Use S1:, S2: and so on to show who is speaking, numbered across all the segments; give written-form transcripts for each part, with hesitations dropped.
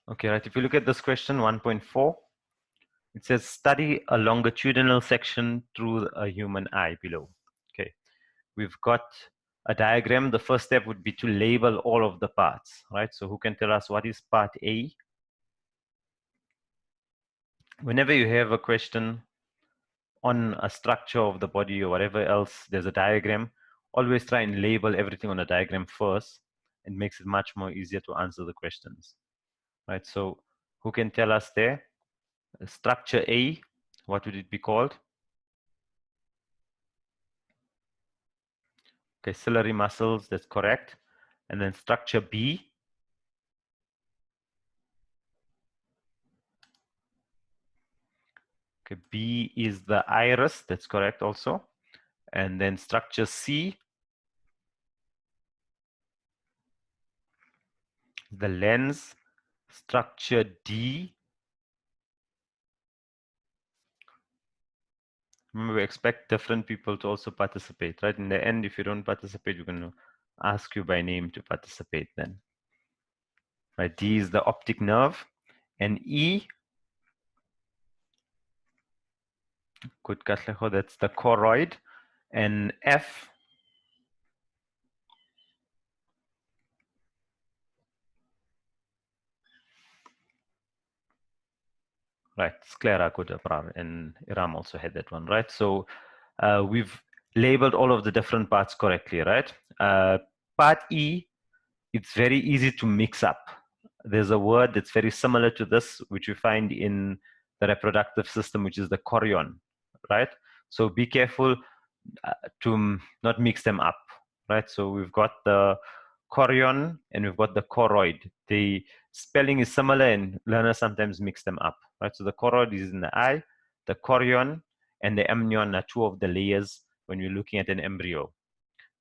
S1: Okay, right. If you look at this question 1.4, it says study a longitudinal section through a human eye below. Okay, we've got a diagram. The first step would be to label all of the parts, right? So who can tell us what is part A? Whenever you have a question on a structure of the body or whatever else, there's a diagram, always try and label everything on a diagram first. It makes it much more easier to answer the questions, right? So who can tell us there? Structure A, what would it be called? Okay, ciliary muscles, that's correct. And then structure B. Okay, B is the iris, that's correct also. And then structure C, the lens. Structure D, remember we expect different people to also participate, right? In the end, if you don't participate, we're going to ask you by name to participate then. Right, D is the optic nerve. And E, good Katleho, that's the choroid. And F, right, sclera, good, and Iram also had that one, right? So we've labeled all of the different parts correctly, right? Part E, it's very easy to mix up. There's a word that's very similar to this, which we find in the reproductive system, which is the chorion, right? So be careful to not mix them up, right? So we've got the chorion and we've got the choroid. The spelling is similar and learners sometimes mix them up, right? So the choroid is in the eye, the chorion and the amnion are two of the layers when we're looking at an embryo.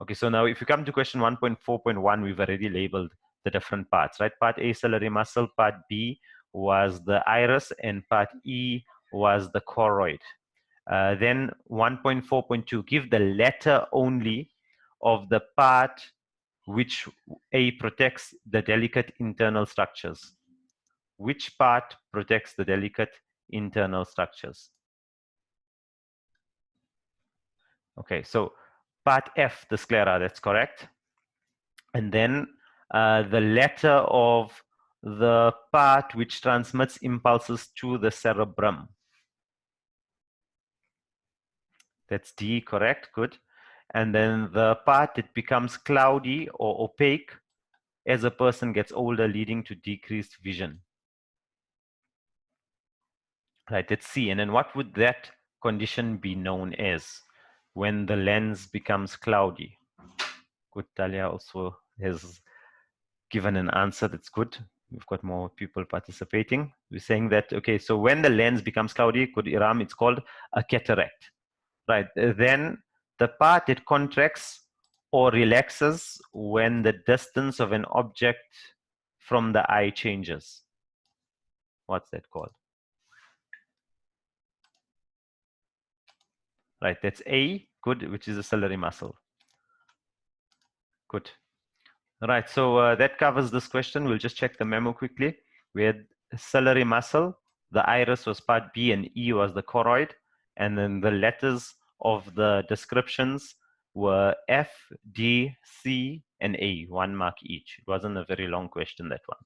S1: Okay, so now if you come to question 1.4.1, we've already labeled the different parts, right? Part A, ciliary muscle, part B was the iris, and part E was the choroid. Then 1.4.2, give the letter only of the part which A protects the delicate internal structures. Which part protects the delicate internal structures? Okay, so part F, the sclera, that's correct. And then the letter of the part which transmits impulses to the cerebrum. That's D, correct, good. And then the part that becomes cloudy or opaque as a person gets older, leading to decreased vision. Right, that's C. And then what would that condition be known as when the lens becomes cloudy? Good, Talia also has given an answer. That's good. We've got more people participating. We're saying that, okay, so when the lens becomes cloudy, good Iram, it's called a cataract. Right, then the part that contracts or relaxes when the distance of an object from the eye changes. What's that called? Right, that's A, good, which is a ciliary muscle. Good. Right, so that covers this question. We'll just check the memo quickly. We had ciliary muscle, the iris was part B, and E was the choroid. And then the letters of the descriptions were F, D, C, and A, 1 mark each. It wasn't a very long question, that one.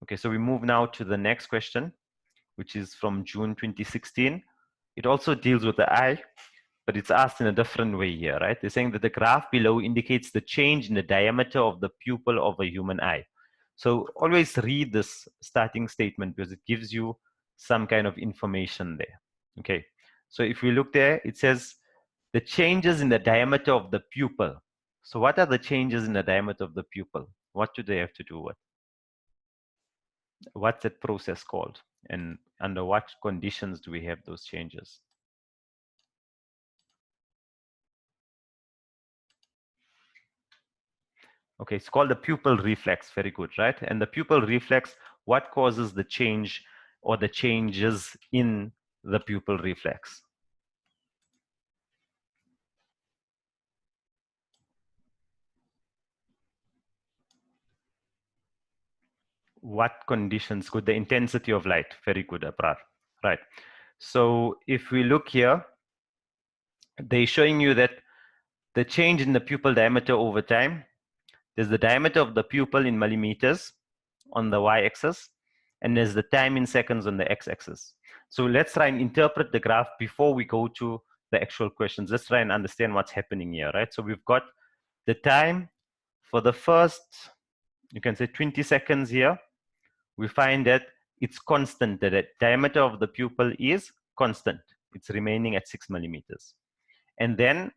S1: Okay, so we move now to the next question, which is from June 2016. It also deals with the eye, but it's asked in a different way here, right? They're saying that the graph below indicates the change in the diameter of the pupil of a human eye. So always read this starting statement because it gives you some kind of information there. Okay, so if we look there, it says the changes in the diameter of the pupil. So what are the changes in the diameter of the pupil? What do they have to do with? What's that process called? And under what conditions do we have those changes? Okay, it's called the pupil reflex. Very good, right? And the pupil reflex, what causes the change or the changes in the pupil reflex? What conditions? Good. The intensity of light. Very good, Abrar. Right. So if we look here, they're showing you that the change in the pupil diameter over time, there's the diameter of the pupil in millimeters on the y-axis, and there's the time in seconds on the x-axis. So let's try and interpret the graph before we go to the actual questions. Let's try and understand what's happening here, right? So we've got the time for the first, you can say 20 seconds here. We find that it's constant, that the diameter of the pupil is constant. It's remaining at 6 millimeters. And then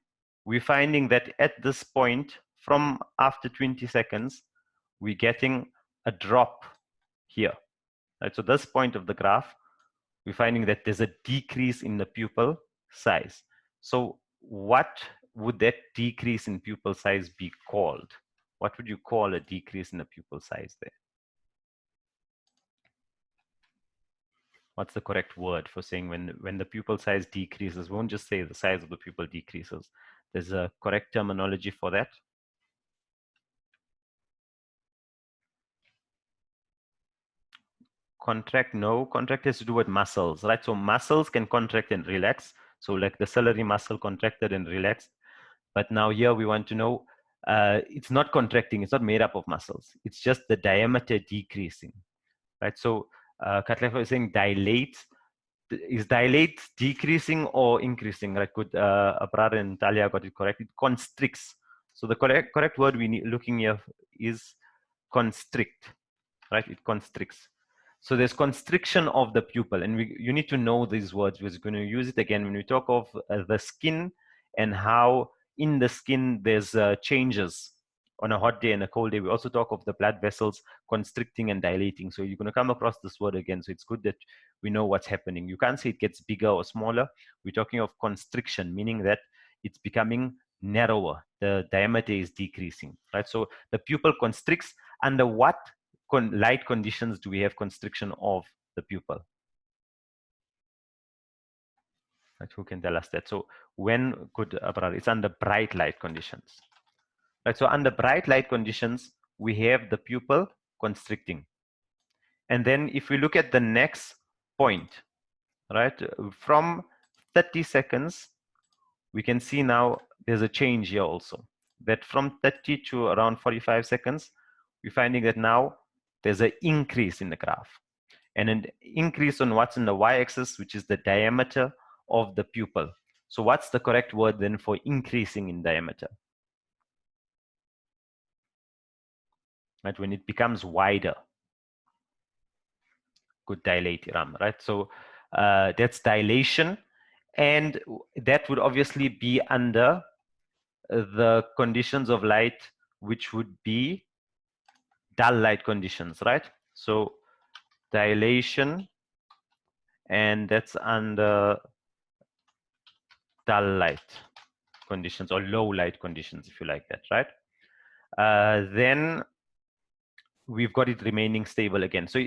S1: we're finding that at this point, from after 20 seconds, we're getting a drop here. Right? So this point of the graph, we're finding that there's a decrease in the pupil size. So what would that decrease in pupil size be called? What would you call a decrease in the pupil size there? What's the correct word for saying when the pupil size decreases? We won't just say the size of the pupil decreases. There's a correct terminology for that. Contract, no. Contract has to do with muscles, right? So muscles can contract and relax. So like the ciliary muscle contracted and relaxed. But now here we want to know, it's not contracting. It's not made up of muscles. It's just the diameter decreasing, right? So Katlego is saying dilate. Is dilate decreasing or increasing? Right? Good. Abrar and Talia got it correct. It constricts. So the correct word we need looking here is constrict, right? It constricts. So there's constriction of the pupil, and you need to know these words. We're going to use it again when we talk of the skin and how in the skin there's changes on a hot day and a cold day. We also talk of the blood vessels constricting and dilating. So you're going to come across this word again. So it's good that we know what's happening. You can't say it gets bigger or smaller. We're talking of constriction, meaning that it's becoming narrower. The diameter is decreasing, right? So the pupil constricts. Under what light conditions do we have constriction of the pupil? Right, who can tell us that? So when could Abrar? It's under bright light conditions. Right, so under bright light conditions, we have the pupil constricting. And then if we look at the next point, right, from 30 seconds, we can see now there's a change here also. That from 30 to around 45 seconds, we're finding that now there's an increase in the graph. And an increase on what's in the y-axis, which is the diameter of the pupil. So what's the correct word then for increasing in diameter? Right, when it becomes wider. Good, dilate, Ram, right? So that's dilation, and that would obviously be under the conditions of light, which would be dull light conditions, right? So dilation, and that's under dull light conditions or low light conditions, if you like that, right? Then we've got it remaining stable again. So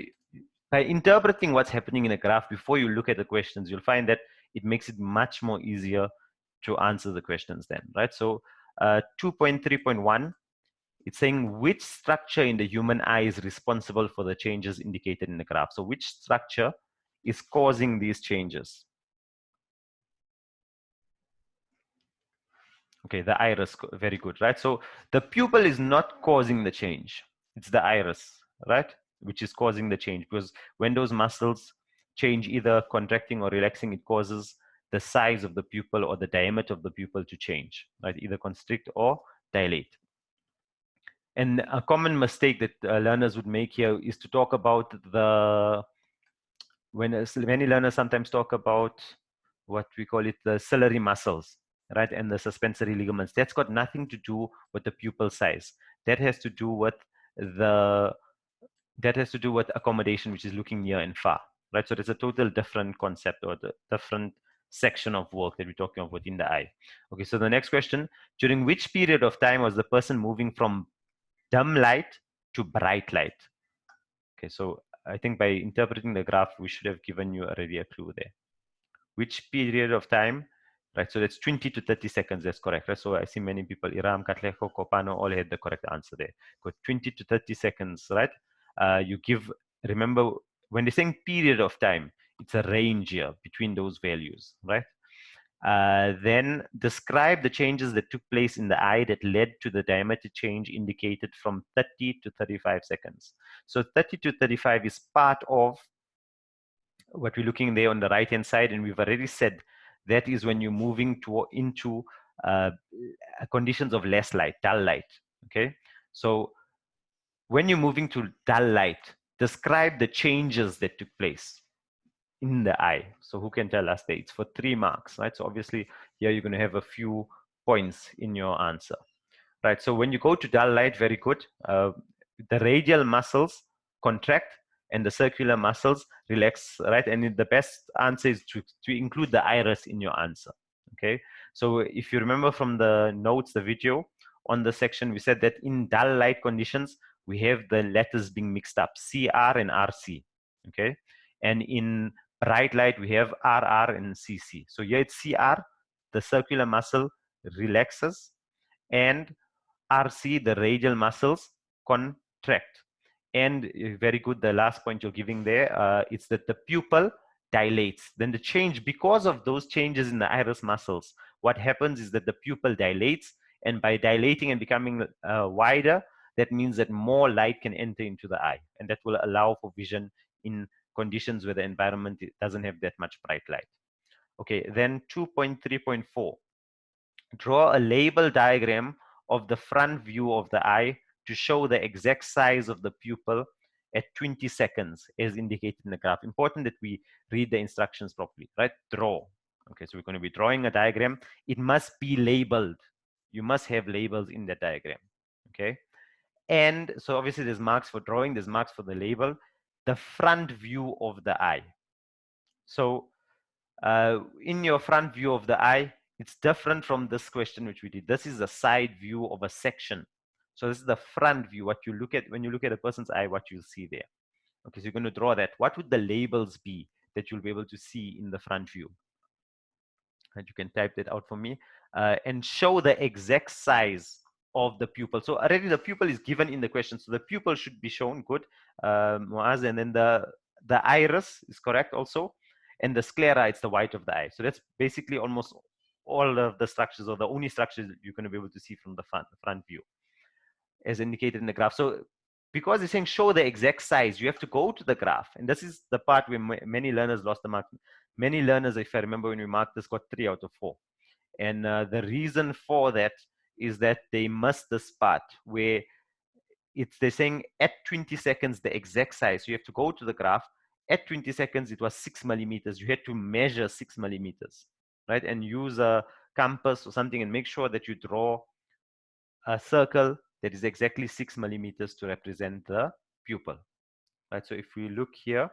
S1: by interpreting what's happening in a graph before you look at the questions, you'll find that it makes it much more easier to answer the questions then, right? So 2.3.1, it's saying which structure in the human eye is responsible for the changes indicated in the graph. So which structure is causing these changes? Okay, the iris, very good, right? So the pupil is not causing the change. It's the iris, right? Which is causing the change, because when those muscles change, either contracting or relaxing, it causes the size of the pupil or the diameter of the pupil to change, right? Either constrict or dilate. And a common mistake that learners would make here is to talk about when many learners sometimes talk about what we call it the ciliary muscles, right, and the suspensory ligaments. That's got nothing to do with the pupil size. That has to do with accommodation, which is looking near and far, right? So there's a total different concept or the different section of work that we're talking about within the eye. Okay, so the next question: during which period of time was the person moving from dim light to bright light? Okay, so I think by interpreting the graph, we should have given you already a clue there. Which period of time, right? So that's 20 to 30 seconds. That's correct, right? So I see many people, Iram, Katlego, Kopano, all had the correct answer there. Good, 20 to 30 seconds, right? you give, remember, when you're saying period of time, it's a range here between those values, right? Then describe the changes that took place in the eye that led to the diameter change indicated from 30 to 35 seconds. So 30 to 35 is part of what we're looking there on the right hand side, and we've already said that is when you're moving into uh, conditions of less light, dull light. Okay, so when you're moving to dull light, describe the changes that took place in the eye. So who can tell us that? It's for 3 marks, right? So obviously here you're going to have a few points in your answer, right? So when you go to dull light, very good. The radial muscles contract and the circular muscles relax, right? And the best answer is to include the iris in your answer, okay? So if you remember from the notes, the video on the section, we said that in dull light conditions, we have the letters being mixed up, CR and RC, okay? And in bright light, we have RR and CC. So here it's CR, the circular muscle relaxes, and RC, the radial muscles contract. And very good, the last point you're giving there, it's that the pupil dilates. Then the change, because of those changes in the iris muscles, what happens is that the pupil dilates, and by dilating and becoming wider, that means that more light can enter into the eye, and that will allow for vision in conditions where the environment doesn't have that much bright light. Okay, then 2.3.4. Draw a label diagram of the front view of the eye to show the exact size of the pupil at 20 seconds as indicated in the graph. Important that we read the instructions properly, right? Draw. Okay, so we're going to be drawing a diagram. It must be labeled. You must have labels in that diagram, okay? And so obviously there's marks for drawing, there's marks for the label. The front view of the eye. So in your front view of the eye, it's different from this question which we did. This is a side view of a section. So this is the front view, what you look at when you look at a person's eye, what you see there. Okay, so you're going to draw that. What would the labels be that you'll be able to see in the front view? And you can type that out for me, and show the exact size of the pupil. So already the pupil is given in the question. So the pupil should be shown, good, Muaz, and then the iris is correct also. And the sclera, it's the white of the eye. So that's basically almost all of the structures, or the only structures you're going to be able to see from the front view as indicated in the graph. So because it's saying show the exact size, you have to go to the graph. And this is the part where many learners lost the mark. Many learners, if I remember when we marked this, got 3 out of 4. And the reason for that is that they missed this part where they're saying at 20 seconds, the exact size. So you have to go to the graph. At 20 seconds, it was 6 millimeters. You had to measure 6 millimeters, right? And use a compass or something and make sure that you draw a circle that is exactly 6 millimeters to represent the pupil, right? So if we look here,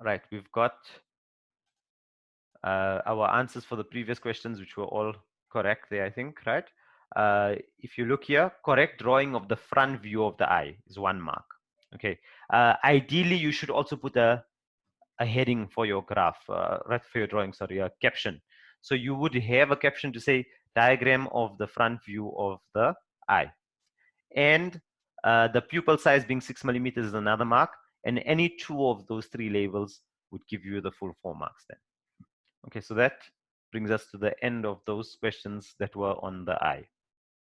S1: right, we've got our answers for the previous questions, which were all correct there, I think, right? If you look here, correct drawing of the front view of the eye is 1 mark. Okay. Ideally, you should also put a heading for your graph, right, for your drawing, sorry, a caption. So you would have a caption to say diagram of the front view of the eye. And the pupil size being 6 millimeters is another mark. And any 2 of those 3 labels would give you the full 4 marks then. Okay, so that brings us to the end of those questions that were on the eye.